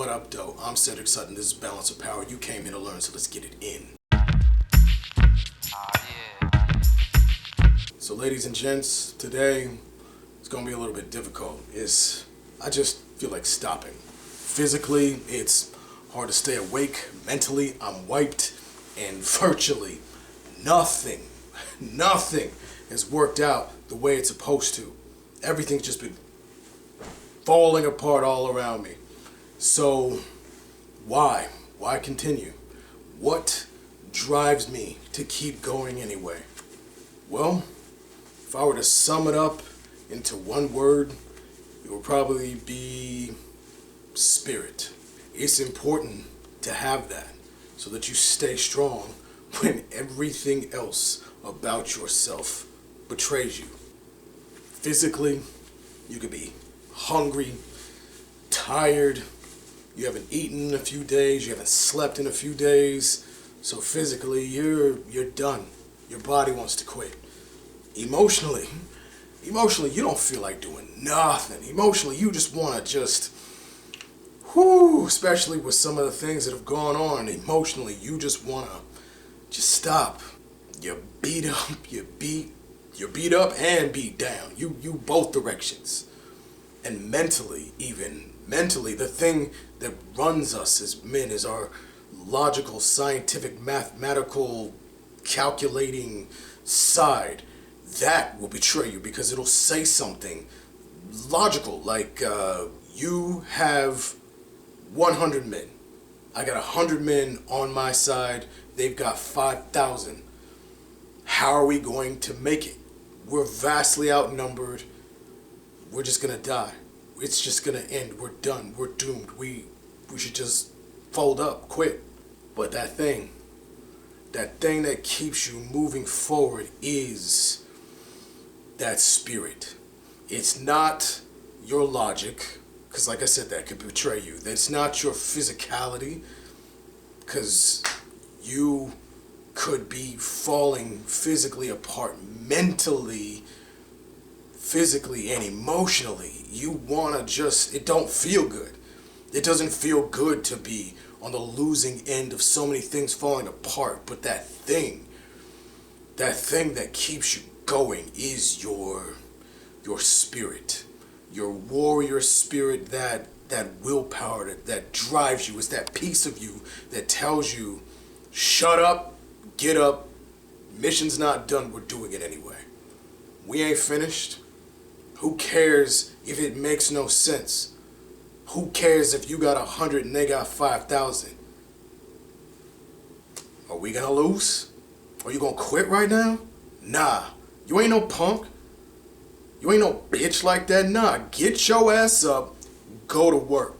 What up, though? I'm Cedric Sutton. This is Balance of Power. You came here to learn, so let's get it in. So, ladies and gents, today it's gonna be a little bit difficult. I just feel like stopping. Physically, it's hard to stay awake. Mentally, I'm wiped, and virtually nothing has worked out the way it's supposed to. Everything's just been falling apart all around me. So, why? Why continue? What drives me to keep going anyway? Well, if I were to sum it up into one word, it would probably be spirit. It's important to have that so that you stay strong when everything else about yourself betrays you. Physically, you could be hungry, tired, you haven't eaten in a few days, you haven't slept in a few days, so physically you're done. Your body wants to quit. Emotionally, you don't feel like doing nothing. Emotionally, you just want to especially with some of the things that have gone on, emotionally, you just want to stop. You're beat up, you're beat up and beat down. You both directions. And mentally, the thing that runs us as men is our logical, scientific, mathematical, calculating side. That will betray you because it'll say something logical, like you have 100 men. I got 100 men on my side. They've got 5,000. How are we going to make it? We're vastly outnumbered. We're just gonna die. It's just gonna end. We're done. We're doomed. We should just fold up, quit. But that thing that keeps you moving forward is that spirit. It's not your logic, because like I said, that could betray you. It's not your physicality, because you could be falling physically apart mentally, physically, and emotionally. You want to it don't feel good. It doesn't feel good to be on the losing end of so many things falling apart, but that thing that keeps you going is your spirit, your warrior spirit, that willpower that drives you. It's that piece of you that tells you, shut up, get up, mission's not done, we're doing it anyway. We ain't finished. Who cares if it makes no sense? Who cares if you got 100 and they got 5,000? Are we gonna lose? Are you gonna quit right now? Nah, you ain't no punk. You ain't no bitch like that. Nah, get your ass up, go to work.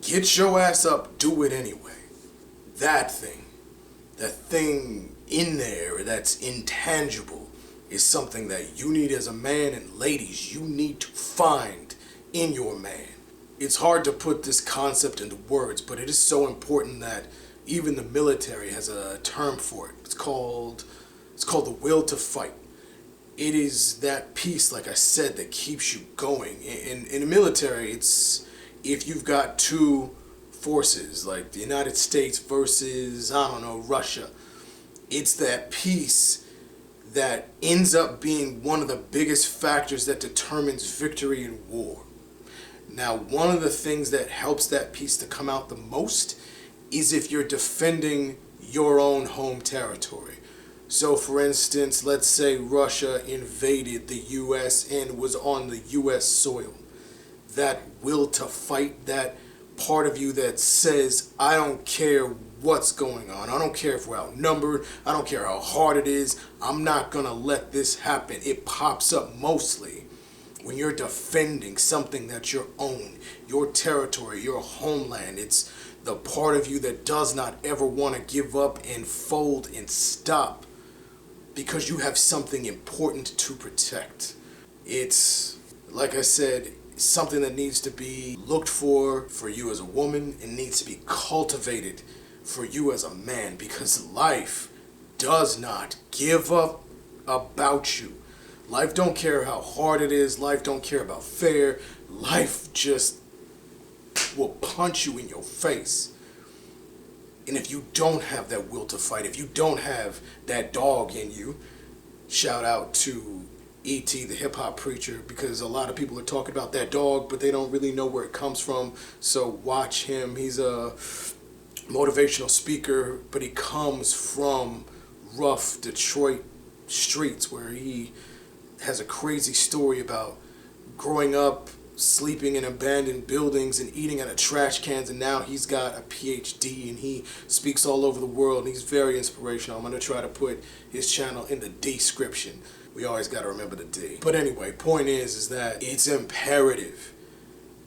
Get your ass up, do it anyway. That thing in there that's intangible is something that you need as a man, and ladies, you need to find in your man. It's hard to put this concept into words, but it is so important that even the military has a term for it. It's called the will to fight. It is that piece, like I said, that keeps you going. In the military, it's if you've got two forces, like the United States versus, Russia. It's that piece that ends up being one of the biggest factors that determines victory in war. Now, one of the things that helps that piece to come out the most is if you're defending your own home territory. So, for instance, let's say Russia invaded the U.S. and was on the U.S. soil. That will to fight, that part of you that says, I don't care what's going on. I don't care if we're outnumbered. I don't care how hard it is. I'm not going to let this happen. It pops up mostly when you're defending something that's your own, your territory, your homeland. It's the part of you that does not ever want to give up and fold and stop because you have something important to protect. It's, like I said, something that needs to be looked for you as a woman. It needs to be cultivated for you as a man, because life does not give up about you. Life don't care how hard it is. Life don't care about fair. Life just will punch you in your face. And if you don't have that will to fight, if you don't have that dog in you, shout out to E.T. the hip hop preacher, because a lot of people are talking about that dog, but they don't really know where it comes from. So watch him. He's a motivational speaker, but he comes from rough Detroit streets where he has a crazy story about growing up, sleeping in abandoned buildings and eating out of trash cans, and now he's got a PhD and he speaks all over the world, and he's very inspirational. I'm going to try to put his channel in the description. We always got to remember the D. But anyway, point is that it's imperative.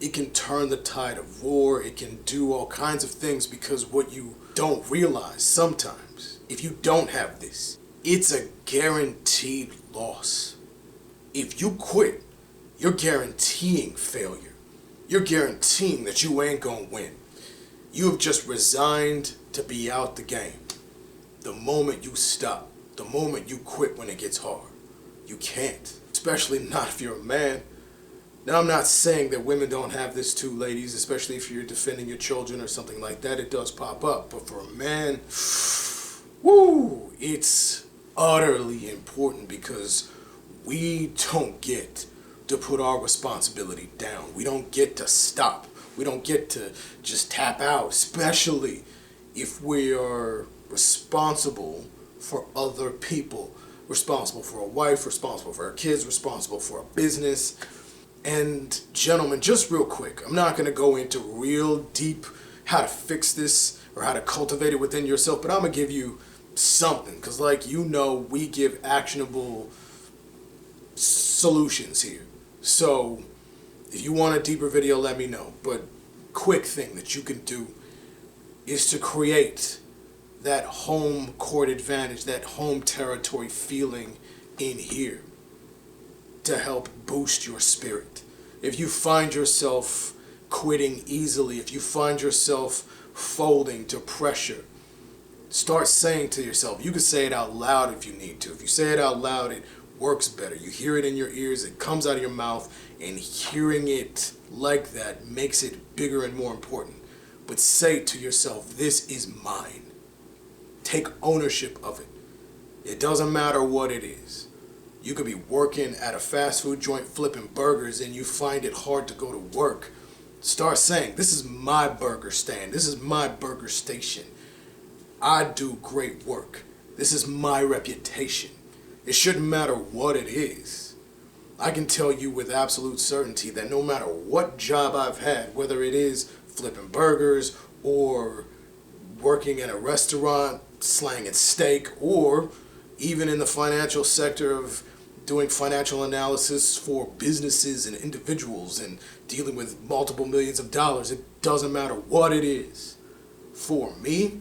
It can turn the tide of war. It can do all kinds of things, because what you don't realize sometimes, if you don't have this, it's a guaranteed loss. If you quit, you're guaranteeing failure. You're guaranteeing that you ain't gonna win. You have just resigned to be out the game. The moment you stop, the moment you quit when it gets hard, you can't. Especially not if you're a man. Now, I'm not saying that women don't have this too, ladies, especially if you're defending your children or something like that. It does pop up. But for a man, woo, it's utterly important, because we don't get to put our responsibility down. We don't get to stop. We don't get to just tap out, especially if we are responsible for other people. Responsible for a wife, responsible for our kids, responsible for a business. And gentlemen, just real quick, I'm not going to go into real deep how to fix this or how to cultivate it within yourself, but I'm going to give you something, because like you know, we give actionable solutions here. So if you want a deeper video, let me know. But quick thing that you can do is to create that home court advantage, that home territory feeling in here, to help boost your spirit. If you find yourself quitting easily, if you find yourself folding to pressure, start saying to yourself, you can say it out loud if you need to. If you say it out loud, it works better. You hear it in your ears, it comes out of your mouth, and hearing it like that makes it bigger and more important. But say to yourself, this is mine. Take ownership of it. It doesn't matter what it is. You could be working at a fast food joint flipping burgers and you find it hard to go to work. Start saying, this is my burger stand. This is my burger station. I do great work. This is my reputation. It shouldn't matter what it is. I can tell you with absolute certainty that no matter what job I've had, whether it is flipping burgers or working in a restaurant, slanging steak, or even in the financial sector of doing financial analysis for businesses and individuals and dealing with multiple millions of dollars, it doesn't matter what it is. For me,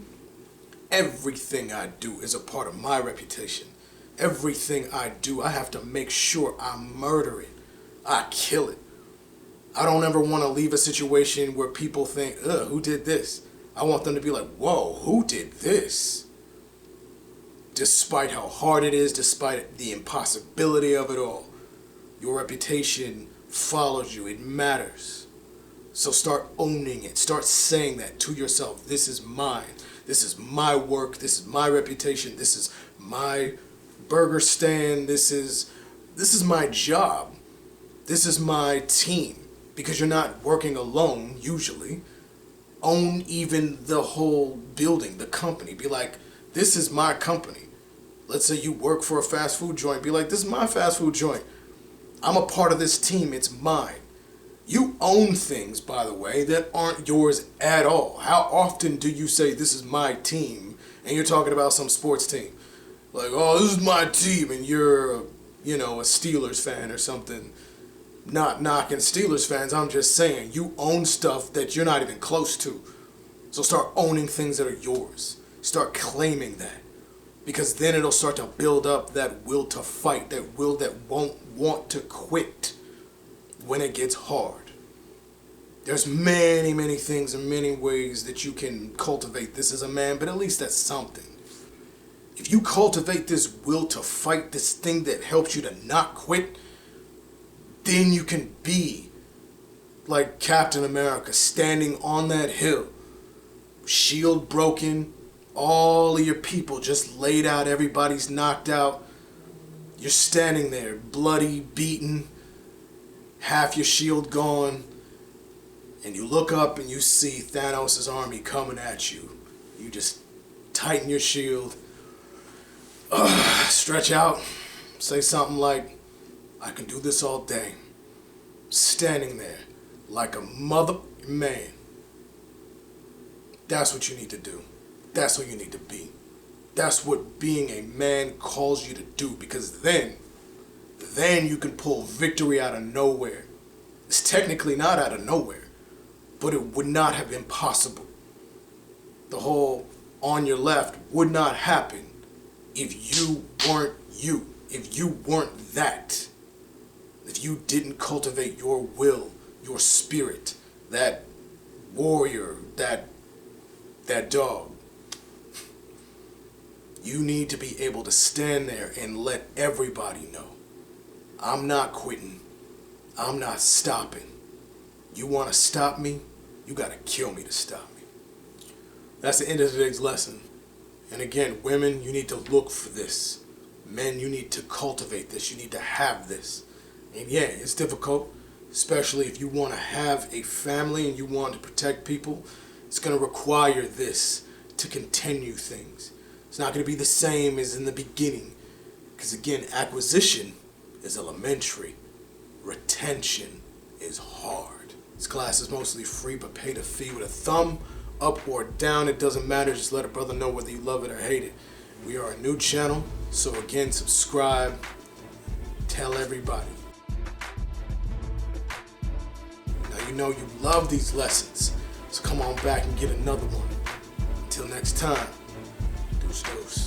everything I do is a part of my reputation. Everything I do, I have to make sure I murder it. I kill it. I don't ever want to leave a situation where people think, ugh, who did this? I want them to be like, whoa, who did this? Despite how hard it is, despite the impossibility of it all, your reputation follows you. It matters. So start owning it. Start saying that to yourself. This is mine. This is my work. This is my reputation. This is my burger stand. This is my job. This is my team. Because you're not working alone, usually. Own even the whole building, the company. Be like, this is my company. Let's say you work for a fast food joint. Be like, this is my fast food joint. I'm a part of this team. It's mine. You own things, by the way, that aren't yours at all. How often do you say, this is my team, and you're talking about some sports team? Like, oh, this is my team, and you're, a Steelers fan or something. Not knocking Steelers fans, I'm just saying, you own stuff that you're not even close to. So start owning things that are yours. Start claiming that. Because then it'll start to build up that will to fight, that will that won't want to quit when it gets hard. There's many, many things and many ways that you can cultivate this as a man, but at least that's something. If you cultivate this will to fight, this thing that helps you to not quit, then you can be like Captain America standing on that hill, shield broken, all of your people just laid out, everybody's knocked out. You're standing there, bloody, beaten, half your shield gone, and you look up and you see Thanos' army coming at you. You just tighten your shield, stretch out, say something like, I can do this all day. Standing there like a mother man. That's what you need to do. That's what you need to be. That's what being a man calls you to do, because then you can pull victory out of nowhere. It's technically not out of nowhere, but it would not have been possible. The whole on your left would not happen if you weren't you, if you weren't that. If you didn't cultivate your will, your spirit, that warrior, that dog. You need to be able to stand there and let everybody know, I'm not quitting. I'm not stopping. You want to stop me? You got to kill me to stop me. That's the end of today's lesson. And again, women, you need to look for this. Men, you need to cultivate this. You need to have this. And yeah, it's difficult, especially if you want to have a family and you want to protect people. It's going to require this to continue things. It's not going to be the same as in the beginning. Because again, acquisition is elementary. Retention is hard. This class is mostly free, but pay the fee with a thumb up or down. It doesn't matter. Just let a brother know whether you love it or hate it. We are a new channel, so again, subscribe. Tell everybody. Now you know you love these lessons, so come on back and get another one. Until next time, deuce deuce.